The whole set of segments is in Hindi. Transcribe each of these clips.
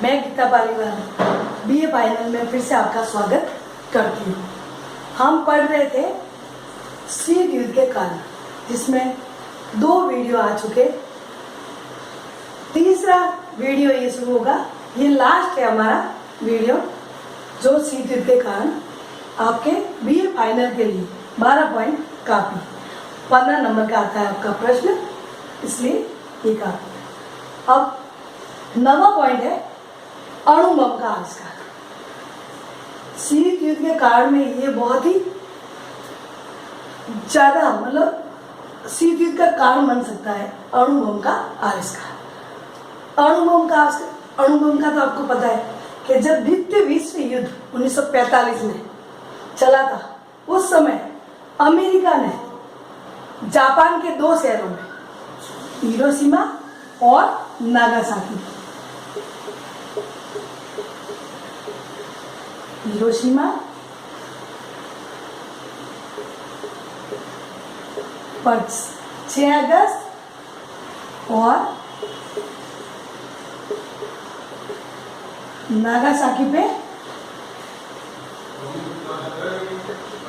मैं गीता पालीवाल बीए फाइनल में फिर से आपका स्वागत करती हूँ। हम पढ़ रहे थे शीत युद्ध के कारण, जिसमें 2 वीडियो आ चुके। तीसरा वीडियो ये शुरू होगा, ये लास्ट है हमारा वीडियो, जो शीत युद्ध के कारण आपके बीए फाइनल के लिए 12 पॉइंट काफी 15 नंबर का आता है आपका प्रश्न, इसलिए ये काफी। अब 9वां पॉइंट है अणु बम का आविष्कार। शीत युद्ध के काल में ये बहुत ही ज्यादा, मतलब शीत युद्ध का कारण बन सकता है अणु बम का आविष्कार। अणु बम का तो आपको पता है कि जब द्वितीय विश्व युद्ध 1945 में चला था, उस समय अमेरिका ने जापान के 2 शहरों में, हिरोशिमा और नागासाकी, हिरोशिमा पर 6 अगस्त और नागासाकी पे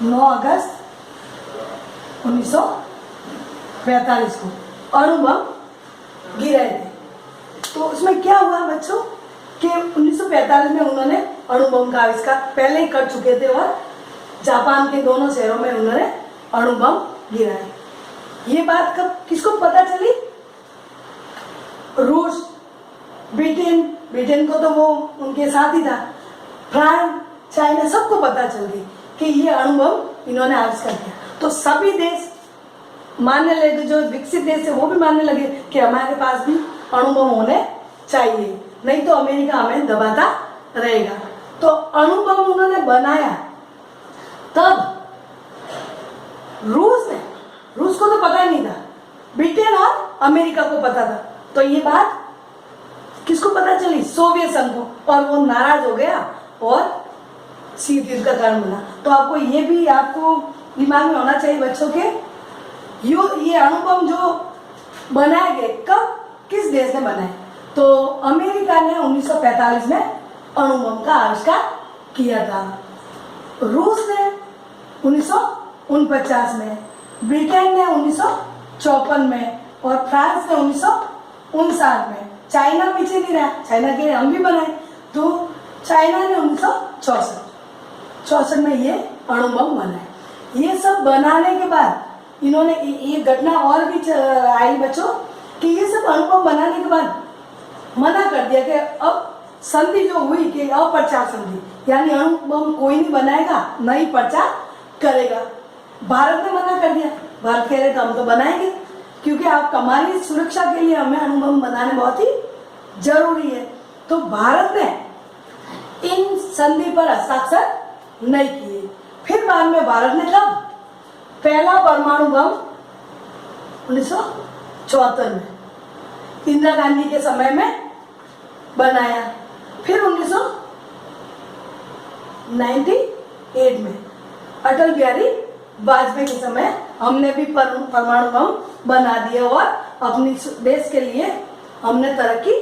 9 अगस्त 1945 को अणु बम गिराए थे। तो उसमें क्या हुआ बच्चों कि 1945 में उन्होंने अणु बम का आविष्कार पहले ही कर चुके थे और जापान के दोनों शहरों में उन्होंने अणु बम गिराए। ये बात कब किसको पता चली? रूस, ब्रिटेन को तो वो उनके साथ ही था, फ्रांस, चाइना, सबको पता चल गई कि ये अणु बम इन्होंने आविष्कार किया। तो सभी देश मानने लगे, जो विकसित देश है वो भी मानने लगे कि हमारे पास भी अणु बम होने चाहिए, नहीं तो अमेरिका हमें दबाता रहेगा। तो अणु बम उन्होंने बनाया, तब रूस को तो पता ही नहीं था, ब्रिटेन और अमेरिका को पता था। तो ये बात किसको पता चली? सोवियत संघ को, और वो नाराज हो गया और शीत युद्ध का कारण बना। तो आपको ये भी आपको दिमाग में होना चाहिए बच्चों के, ये अणु बम जो बनाए गए कब, किस देश ने बनाए? तो अमेरिका ने 1945 में अणु बम का आविष्कार किया था, रूस ने 1949 में, ब्रिटेन ने 1954 में और फ्रांस ने 1959 में। चाइना पीछे नहीं रहा, चाइना के हम भी बनाए, तो चाइना ने 1964 में ये अणु बम बनाए। ये सब बनाने के बाद इन्होंने ये घटना और भी आई बच्चों कि ये सब अणु बम बनाने के बाद मना कर दिया कि अब संधि जो हुई कि अप्रचार संधि, यानी अणु बम कोई नहीं बनाएगा, न ही प्रचार करेगा। भारत ने मना कर दिया, भारत कह रहे थे हम तो बनाएंगे, क्योंकि आप हमारी सुरक्षा के लिए हमें अणु बम बनाने बहुत ही जरूरी है। तो भारत ने इन संधि पर हस्ताक्षर नहीं किए। फिर बाद में भारत ने कब पहला परमाणु बम 1974 में इंदिरा गांधी के समय में बनाया। फिर 1998 में अटल बिहारी वाजपेयी के समय हमने भी परमाणु बम बना दिया और अपनी देश के लिए हमने तरक्की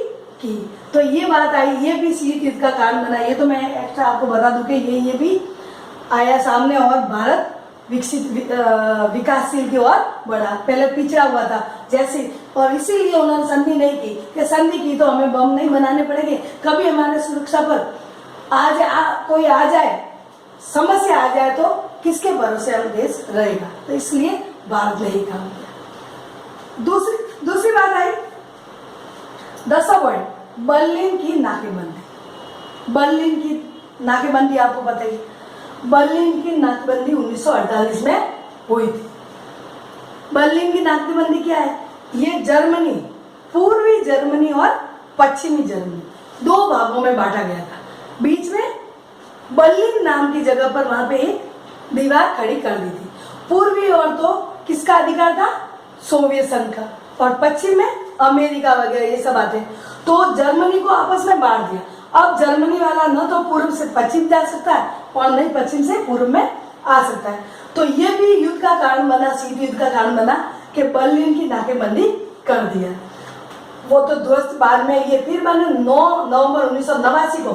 की। तो ये बात आई, ये भी शीत युद्ध का कारण बना। ये तो मैं एक्स्ट्रा आपको बता दूं कि ये भी आया सामने और भारत विकासशील की ओर बढ़ा, पहले पिछड़ा हुआ था जैसे, और इसीलिए उन्होंने संधि नहीं की कि संधि की तो हमें बम नहीं बनाने पड़ेंगे, कभी हमारे सुरक्षा पर कोई आ जाए, समस्या आ जाए तो किसके भरोसे हम देश रहेगा। तो इसलिए भारत ने ही काम किया। दूसरी बात आई 10वां पॉइंट, बर्लिन की नाकेबंदी। बर्लिन की नाकेबंदी आपको पता ही, बर्लिन की नाकेबंदी 1948 में हुई थी। बर्लिन की नाकेबंदी क्या है? ये जर्मनी, पूर्वी जर्मनी और पश्चिमी जर्मनी 2 भागों में बांटा गया था। बीच में बर्लिन नाम की जगह पर वहां पे एक दीवार खड़ी कर दी थी। पूर्वी ओर तो किसका अधिकार था? सोवियत संघ का, और पश्चिम में अमेरिका वगैरह ये सब आते। तो जर्मनी को आपस में बांट दिया। अब जर्मनी वाला न तो पूर्व से पश्चिम जा सकता है और नहीं पश्चिम से पूर्व में आ सकता है। तो ये भी युद्ध का कारण बना, शीत युद्ध का कारण बना कि बर्लिन की नाकेबंदी कर दिया। वो तो ध्वस्त बाद में, ये फिर मैंने 9 नवंबर 1989 को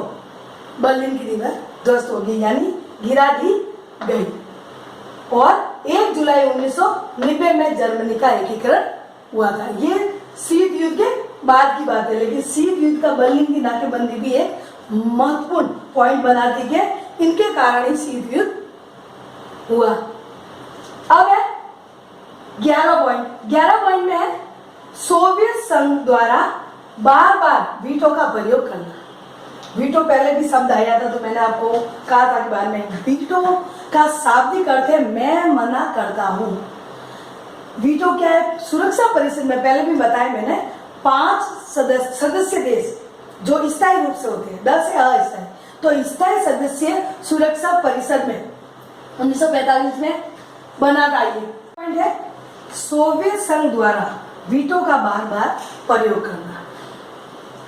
बर्लिन की दीवार ध्वस्त हो गई, यानी गिरा दी गई। और 1 जुलाई 1990 में जर्मनी का एकीकरण हुआ था। ये शीत युद्ध के बाद की बात है, लेकिन शीत युद्ध का बर्लिन की नाकेबंदी भी एक महत्वपूर्ण पॉइंट बनाती है। इनके कारण ही शीत युद्ध हुआ। अब है 11 पॉइंट। 11 पॉइंट में है सोवियत संघ द्वारा बार बार वीटो का प्रयोग करना। वीटो पहले भी शब्द आया था, तो मैंने आपको कहा था कि बार में वीटो का शाब्दिक अर्थ है मैं मना करता हूं। वीटो क्या है? सुरक्षा परिषद में पहले भी बताया मैंने, 5 सदस्य देश जो स्थायी रूप से होते हैं, 10 है अस्थायी। तो स्थायी सदस्य सुरक्षा परिषद में 1945 में बना था। ये पॉइंट है सोवियत संघ द्वारा वीटो का बार बार प्रयोग करना।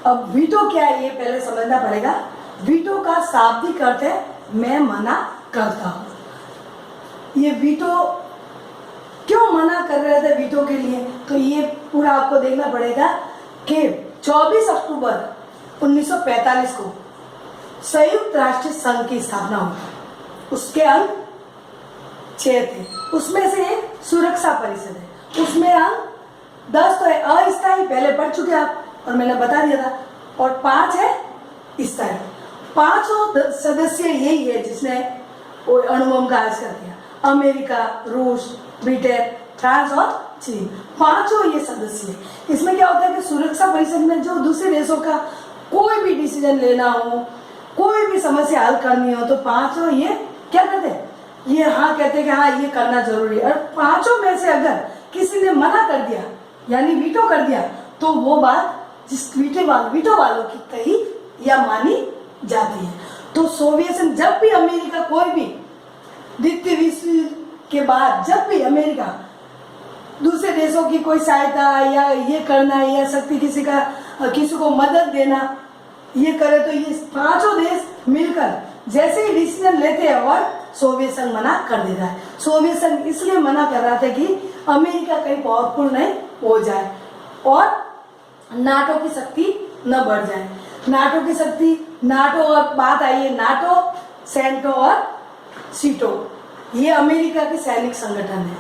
अब वीटो क्या है ये पहले समझना पड़ेगा। वीटो का शाब्दिक अर्थ है मैं मना करता हूं। ये वीटो क्यों मना कर रहे थे वीटो के लिए, तो ये पूरा आपको देखना पड़ेगा कि 24 अक्टूबर 1945 को संयुक्त राष्ट्र संघ की स्थापना हुई। उसके अंग 6 थे, उसमें से एक सुरक्षा परिषद है, उसमें अंग 10 तो है अस्थायी, पहले पढ़ चुके आप और मैंने बता दिया था, और 5 है स्थायी। 5 सदस्य यही है जिसने अणुबम का आविष्कार किया। अमेरिका, रूस, ब्रिटेन, फ्रांस और चीन, 5 ये सदस्य। इसमें क्या होता है कि सुरक्षा परिषद में जो दूसरे देशों का कोई भी डिसीजन लेना हो, कोई भी समस्या हल करनी हो, तो 5 ये क्या करते हैं, ये हाँ कहते हैं कि हाँ ये करना जरूरी है। और 5 में से अगर किसी ने मना कर दिया यानी वीटो कर दिया, तो वो बात जिस वीटो वालों की कही या मानी जाती है। तो सोवियत संघ जब भी अमेरिका कोई भी द्वितीय विश्व युद्ध के बाद जब भी अमेरिका दूसरे देशों की कोई सहायता या ये करना या शक्ति किसी को मदद देना ये करे, तो ये 5 देश मिलकर जैसे ही डिसीजन लेते हैं और सोवियत संघ मना कर देता है। सोवियत संघ इसलिए मना कर रहा था कि अमेरिका कहीं पावरफुल नहीं हो जाए और नाटो की शक्ति न बढ़ जाए। नाटो की शक्ति, नाटो और बात आई है नाटो, सेंटो और सीटो, ये अमेरिका के सैनिक संगठन है।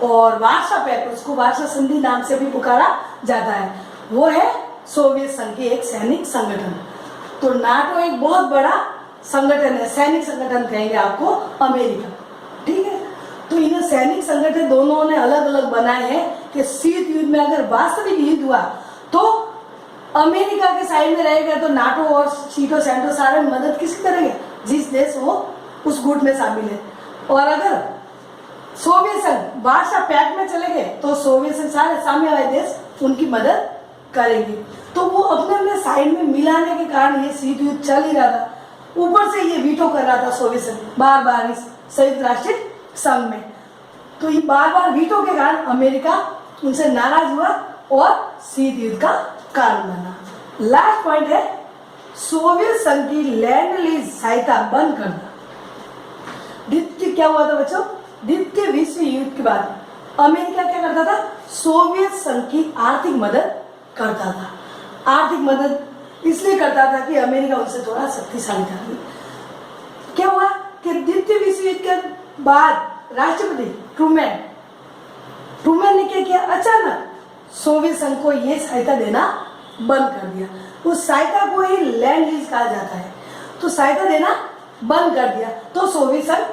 और वार्सा पैक्ट, उसको वार्सा संधि नाम से भी पुकारा जाता है, वो है सोवियत संघ के एक सैनिक संगठन। तो नाटो एक बहुत बड़ा संगठन है, सैनिक संगठन कहेंगे आपको अमेरिका, ठीक है। तो इन सैनिक संगठन दोनों ने अलग अलग बनाए हैं कि शीत युद्ध में अगर वास्तविक युद्ध हुआ तो अमेरिका के साइड में रहेगा, तो नाटो और सीटो सेंटो सारे मदद किसकी करेंगे, जिस देश वो उस गुट में शामिल है। और अगर सोवियत संघ वार्सा पैक्ट में चले गए तो सोवियत संघ सारे सामने वाले देश उनकी मदद करेंगे। तो वो अपने अपने साइड में मिलाने के कारण ये शीत युद्ध चल ही रहा था। ऊपर से ये वीटो कर रहा था सोवियत संघ बार बार इस संयुक्त राष्ट्र संघ में। तो ये बार बार वीटो के कारण अमेरिका उनसे नाराज हुआ और शीत युद्ध का कारण बना। लास्ट पॉइंट है सोवियत संघ की लैंड लीज सहायता बंद करना। द्वितीय क्या हुआ था बच्चों, द्वितीय विश्व युद्ध के बाद अमेरिका क्या करता था, सोवियत संघ की आर्थिक मदद करता था। आर्थिक मदद इसलिए करता था कि अमेरिका उनसे थोड़ा शक्तिशाली था। क्या हुआ कि द्वितीय विश्व युद्ध के बाद राष्ट्रपति ट्रूमैन ने क्या किया, अचानक सोवियत संघ को ये सहायता देना बंद कर दिया। उस सहायता को ही लैंड लीज कहा जाता है। तो सहायता देना बंद कर दिया तो सोवियत संघ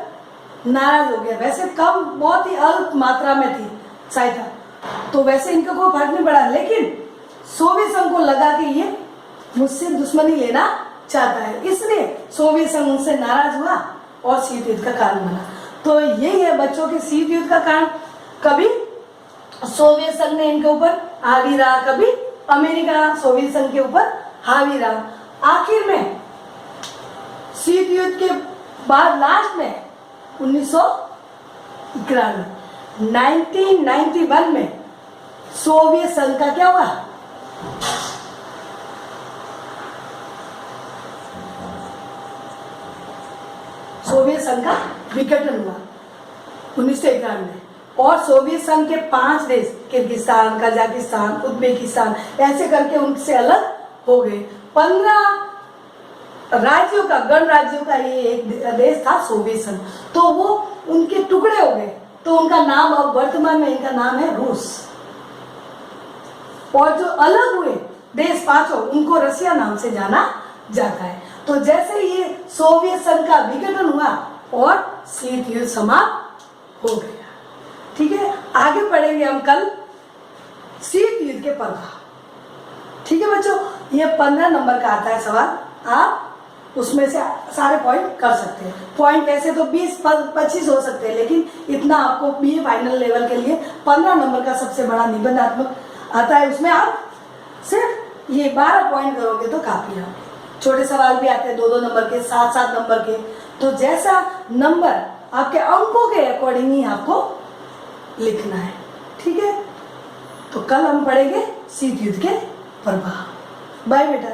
नाराज हो गया। वैसे कम, बहुत ही अल्प मात्रा में थी सहायता, तो वैसे इनको कोई फर्क नहीं पड़ा, लेकिन सोवियत संघ को लगा कि ये मुझसे दुश्मनी लेना चाहता है, इसलिए सोवियत संघ उनसे नाराज हुआ और शीत युद्ध का कारण बना। तो यही है बच्चों के शीत युद्ध का कारण। कभी सोवियत संघ ने इनके ऊपर हावी रहा, कभी अमेरिका सोवियत संघ के ऊपर हावी रहा। आखिर में शीत युद्ध के बाद लास्ट में 1991 में सोवियत संघ का क्या हुआ, सोवियत संघ का विघटन हुआ 1991 में। और सोवियत संघ के 5 देश किर्गिस्तान, कजाकिस्तान, उज्बेकिस्तान ऐसे करके उनसे अलग हो गए। 15 राज्यों का, गणराज्यों का ये एक देश था सोवियत संघ, तो वो उनके टुकड़े हो गए। तो उनका नाम अब वर्तमान में इनका नाम है रूस। और जो अलग हुए देश 5 उनको रसिया नाम से जाना जाता है। तो जैसे ये सोवियत संघ का विघटन हुआ और शीत युद्ध समाप्त हो गया। ठीक है, आगे पढ़ेंगे हम कल शीत युद्ध के प्रभाव। ठीक है बच्चों, ये 15 नंबर का आता है सवाल, आप उसमें से सारे पॉइंट कर सकते हैं। पॉइंट ऐसे तो 20-25 हो सकते हैं, लेकिन इतना आपको बीए फाइनल लेवल के लिए 15 नंबर का सबसे बड़ा निबंधात्मक आता है। उसमें आप सिर्फ ये 12 पॉइंट करोगे तो काफी है। छोटे सवाल भी आते हैं 2-2 नंबर के, 7-7 नंबर के। तो जैसा नंबर आपके अंकों के अकॉर्डिंग ही आपको लिखना है। ठीक है, तो कल हम पढ़ेंगे शीत युद्ध के प्रभाव। बाय बेटा।